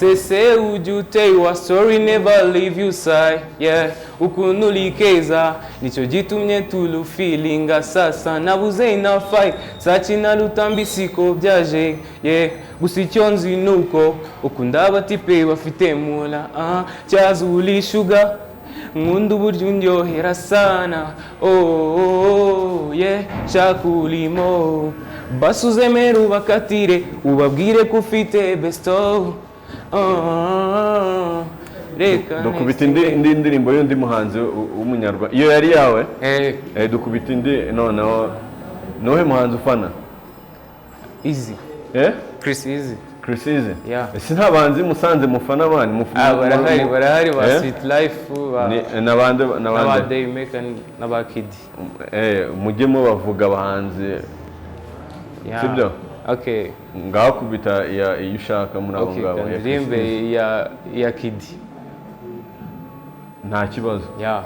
Say would you tell your story never leave you side, yeah. Ukuntu likeza nicho gitumye tulu feelinga sasa nabuze ina fight sachi na lutambisiko byaje, yeah. Gusa icyo nzi nuko ukunda abatipe bafite mula, cyazuli sugar nkunda uburyo undyohera sana, oh yeah, shakulimo basuzemera ubakatire ubabwire ko ufite besto. Dukubita indi ndirimbo y'undi muhanzi w'umunyarwanda iyo yari yawe. Dukubita indi noneho nohe muhanzi ufana? Easy. Chris Easy. Chris Easy? Yeah. Ese nta banzi musanze mufana bani? Barahari ba Sweet Life n'abandi Day Maker n'aba Kid. Mujye mubavuga abahanzi. Sibyo? Okay. Ngaho kubita iyo ushaka muri abo ngabo. Okay, ya Kid. Nta kibazo. Yeah.